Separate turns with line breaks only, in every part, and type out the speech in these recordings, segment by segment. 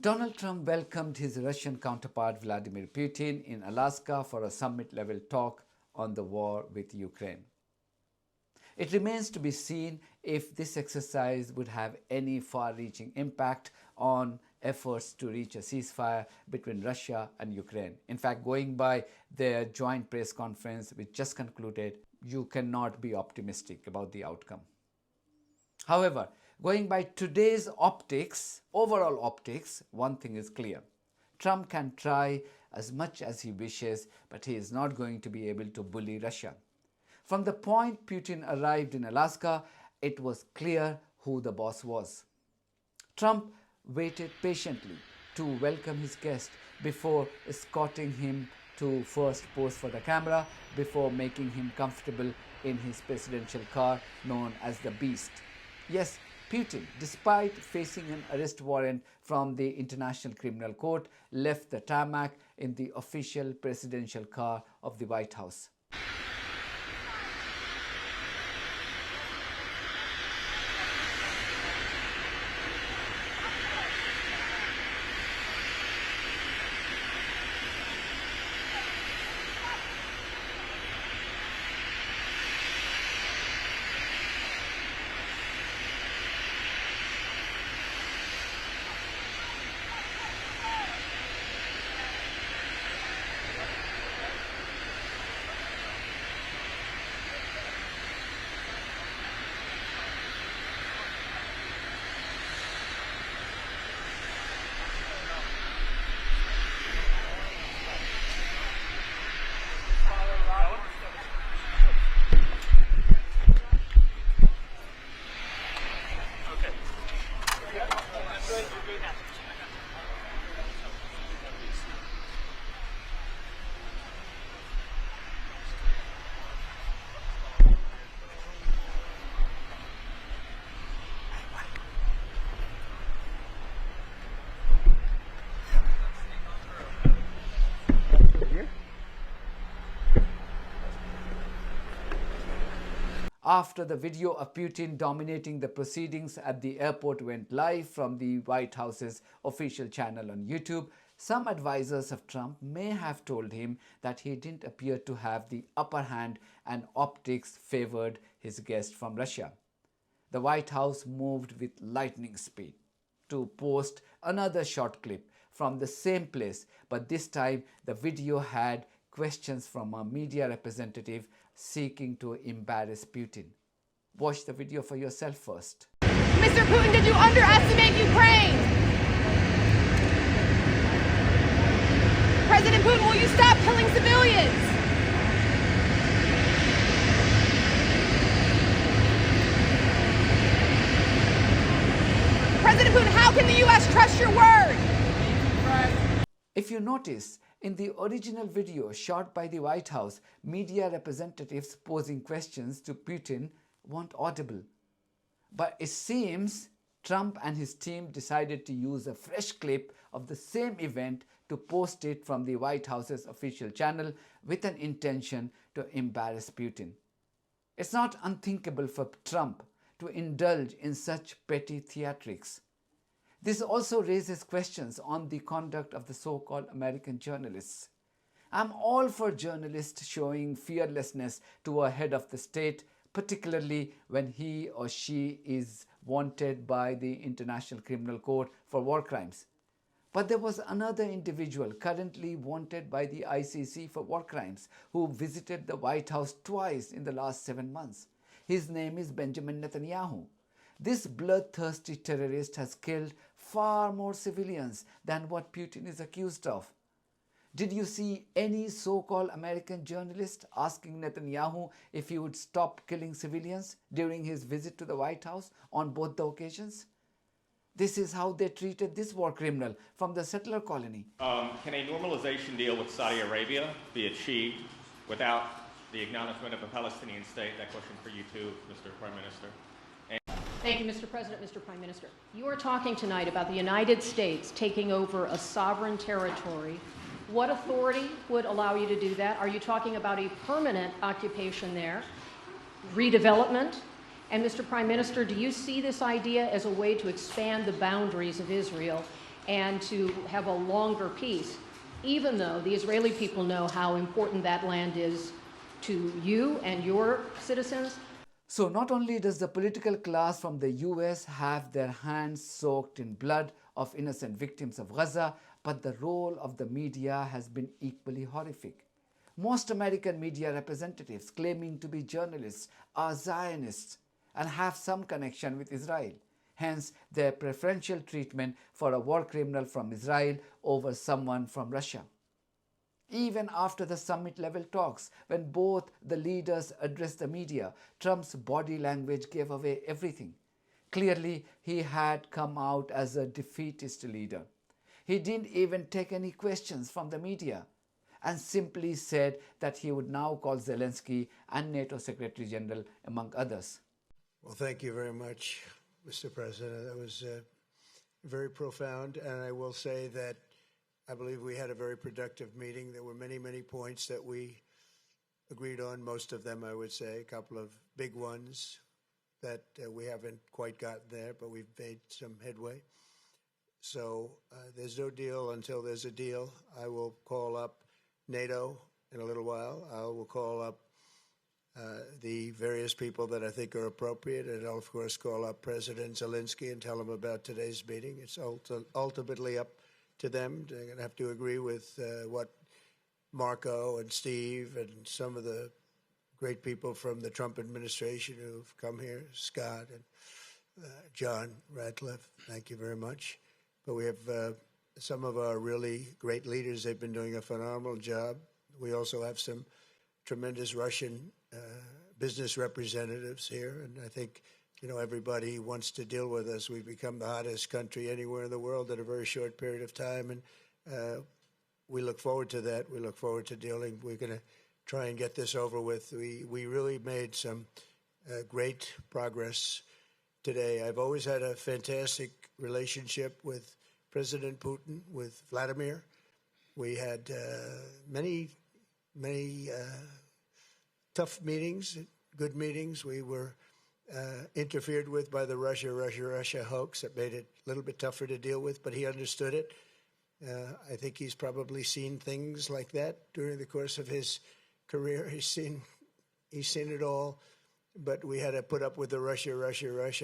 Donald Trump welcomed his Russian counterpart Vladimir Putin in Alaska for a summit-level talk on the war with Ukraine. It remains to be seen if this exercise would have any far-reaching impact on efforts to reach a ceasefire between Russia and Ukraine. In fact, going by their joint press conference which just concluded, you cannot be optimistic about the outcome. However, going by today's optics, overall optics, one thing is clear. Trump can try as much as he wishes, but he is not going to be able to bully Russia. From the point Putin arrived in Alaska, it was clear who the boss was. Trump waited patiently to welcome his guest before escorting him to first pose for the camera, before making him comfortable in his presidential car known as the Beast. Yes, Putin, despite facing an arrest warrant from the International Criminal Court, left the tarmac in the official presidential car of the White House. After the video of Putin dominating the proceedings at the airport went live from the White House's official channel on YouTube, some advisors of Trump may have told him that he didn't appear to have the upper hand and optics favored his guest from Russia. The White House moved with lightning speed to post another short clip from the same place, but this time the video had questions from a media representative seeking to embarrass Putin. Watch the video for yourself first.
Mr. Putin, did you underestimate Ukraine? President Putin, will you stop killing civilians? President Putin, how can the U.S. trust your word?
If you notice, in the original video shot by the White House, media representatives posing questions to Putin weren't audible. But it seems Trump and his team decided to use a fresh clip of the same event to post it from the White House's official channel with an intention to embarrass Putin. It's not unthinkable for Trump to indulge in such petty theatrics. This also raises questions on the conduct of the so-called American journalists. I'm all for journalists showing fearlessness to a head of the state, particularly when he or she is wanted by the International Criminal Court for war crimes. But there was another individual currently wanted by the ICC for war crimes who visited the White House twice in the last 7 months. His name is Benjamin Netanyahu. This bloodthirsty terrorist has killed far more civilians than what Putin is accused of. Did you see any so-called American journalist asking Netanyahu if he would stop killing civilians during his visit to the White House on both the occasions? This is how they treated this war criminal from the settler colony.
Can a normalization deal with Saudi Arabia be achieved without the acknowledgement of a Palestinian state? That question for you too, Mr. Prime Minister.
Thank you, Mr. President, Mr. Prime Minister. You are talking tonight about the United States taking over a sovereign territory. What authority would allow you to do that? Are you talking about a permanent occupation there, redevelopment? And Mr. Prime Minister, do you see this idea as a way to expand the boundaries of Israel and to have a longer peace, even though the Israeli people know how important that land is to you and your citizens.
So not only does the political class from the US have their hands soaked in blood of innocent victims of Gaza, but the role of the media has been equally horrific. Most American media representatives claiming to be journalists are Zionists and have some connection with Israel. Hence, their preferential treatment for a war criminal from Israel over someone from Russia. Even after the summit-level talks, when both the leaders addressed the media, Trump's body language gave away everything. Clearly, he had come out as a defeatist leader. He didn't even take any questions from the media and simply said that he would now call Zelensky and NATO Secretary General, among others.
Well, thank you very much, Mr. President. That was very profound, and I will say that I believe we had a very productive meeting. There were many, many points that we agreed on, most of them, I would say, a couple of big ones that we haven't quite gotten there, but we've made some headway. So there's no deal until there's a deal. I will call up NATO in a little while. I will call up the various people that I think are appropriate, and I'll, of course, call up President Zelensky and tell him about today's meeting. It's ultimately up to them. They're going to have to agree with what Marco and Steve and some of the great people from the Trump administration who've come here, Scott and John Radcliffe, thank you very much. But we have some of our really great leaders. They've been doing a phenomenal job. We also have some tremendous Russian business representatives here, and I think everybody wants to deal with us. We've become the hottest country anywhere in the world in a very short period of time, and we look forward to that. We look forward to dealing. We're going to try and get this over with. We really made some great progress today. I've always had a fantastic relationship with President Putin, with Vladimir. We had many tough meetings, good meetings. We were interfered with by the Russia hoax. That made it a little bit tougher to deal with, but he understood it. I think he's probably seen things like that during the course of his career. He's seen it all, but we had to put up with the Russia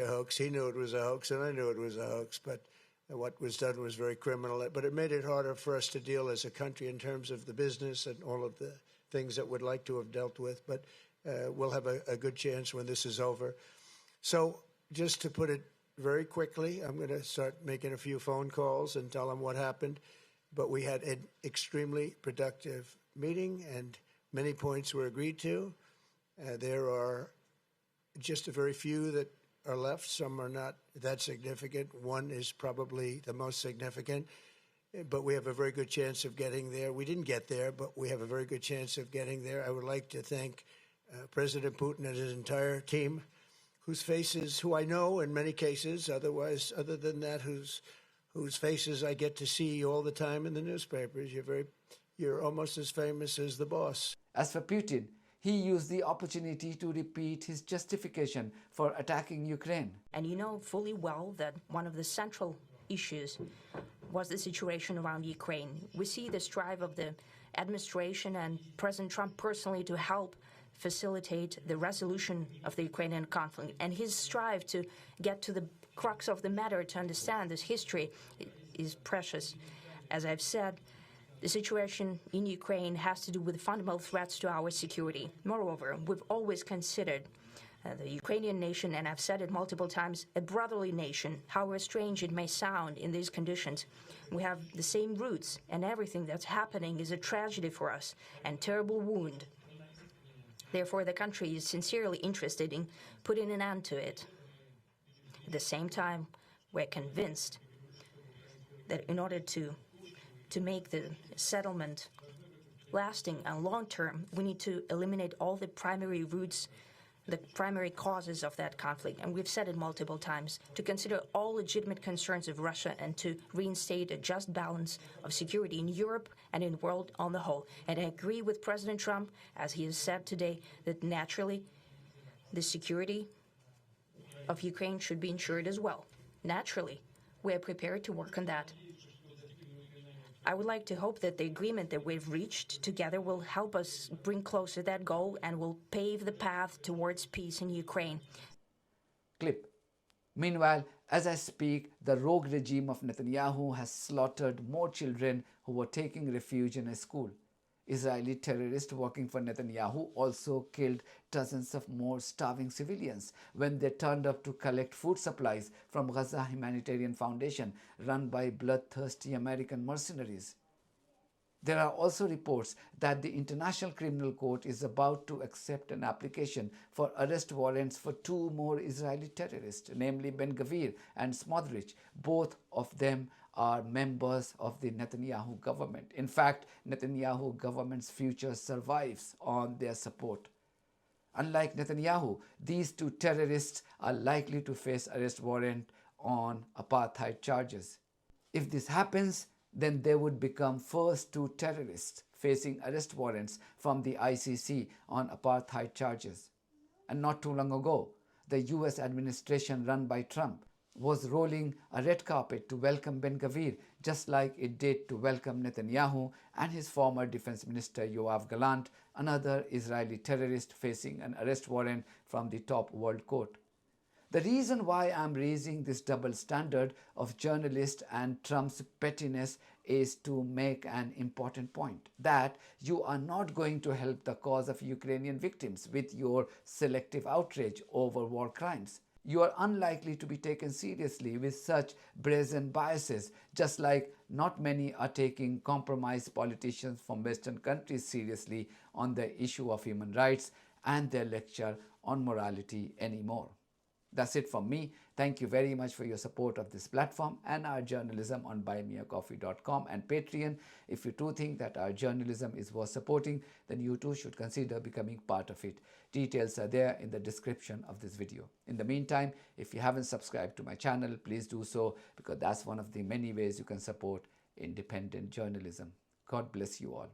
hoax. He knew it was a hoax, and I knew it was a hoax, but what was done was very criminal. But it made it harder for us to deal as a country in terms of the business and all of the things that we'd like to have dealt with. But we'll have a good chance when this is over. So just to put it very quickly, I'm going to start making a few phone calls and tell them what happened. But we had an extremely productive meeting, and many points were agreed to. There are just a very few that are left. Some are not that significant. One is probably the most significant, but we have a very good chance of getting there. We didn't get there, but we have a very good chance of getting there. I would like to thank President Putin and his entire team, whose faces, who I know in many cases, other than that, whose faces I get to see all the time in the newspapers. You're almost as famous as the boss.
As for Putin, he used the opportunity to repeat his justification for attacking Ukraine.
And you know fully well that one of the central issues was the situation around Ukraine. We see the strive of the administration and President Trump personally to help facilitate the resolution of the Ukrainian conflict. And his strive to get to the crux of the matter, to understand this history, is precious. As I've said, the situation in Ukraine has to do with fundamental threats to our security. Moreover, we've always considered the Ukrainian nation, and I've said it multiple times, a brotherly nation, however strange it may sound in these conditions. We have the same roots, and everything that's happening is a tragedy for us and terrible wound. Therefore, the country is sincerely interested in putting an end to it. At the same time, we're convinced that in order to make the settlement lasting and long-term, we need to eliminate all the primary roots, the primary causes of that conflict. And we've said it multiple times, to consider all legitimate concerns of Russia and to reinstate a just balance of security in Europe and in the world on the whole. And I agree with President Trump, as he has said today, that naturally the security of Ukraine should be ensured as well. Naturally, we are prepared to work on that. I would like to hope that the agreement that we've reached together will help us bring closer that goal and will pave the path towards peace in Ukraine.
Clip. Meanwhile, as I speak, the rogue regime of Netanyahu has slaughtered more children who were taking refuge in a school. Israeli terrorists working for Netanyahu also killed dozens of more starving civilians when they turned up to collect food supplies from Gaza Humanitarian Foundation, run by bloodthirsty American mercenaries. There are also reports that the International Criminal Court is about to accept an application for arrest warrants for two more Israeli terrorists, namely Ben-Gvir and Smotrich. Both of them are members of the Netanyahu government. In fact, Netanyahu government's future survives on their support. Unlike Netanyahu, these two terrorists are likely to face arrest warrant on apartheid charges. If this happens, then they would become first two terrorists facing arrest warrants from the ICC on apartheid charges. And not too long ago, the US administration run by Trump was rolling a red carpet to welcome Ben-Gvir, just like it did to welcome Netanyahu and his former defense minister Yoav Gallant, another Israeli terrorist facing an arrest warrant from the top world court. The reason why I'm raising this double standard of journalists and Trump's pettiness is to make an important point, that you are not going to help the cause of Ukrainian victims with your selective outrage over war crimes. You are unlikely to be taken seriously with such brazen biases, just like not many are taking compromised politicians from Western countries seriously on the issue of human rights and their lecture on morality anymore. That's it from me. Thank you very much for your support of this platform and our journalism on buymeacoffee.com and Patreon. If you too think that our journalism is worth supporting, then you too should consider becoming part of it. Details are there in the description of this video. In the meantime, if you haven't subscribed to my channel, please do so, because that's one of the many ways you can support independent journalism. God bless you all.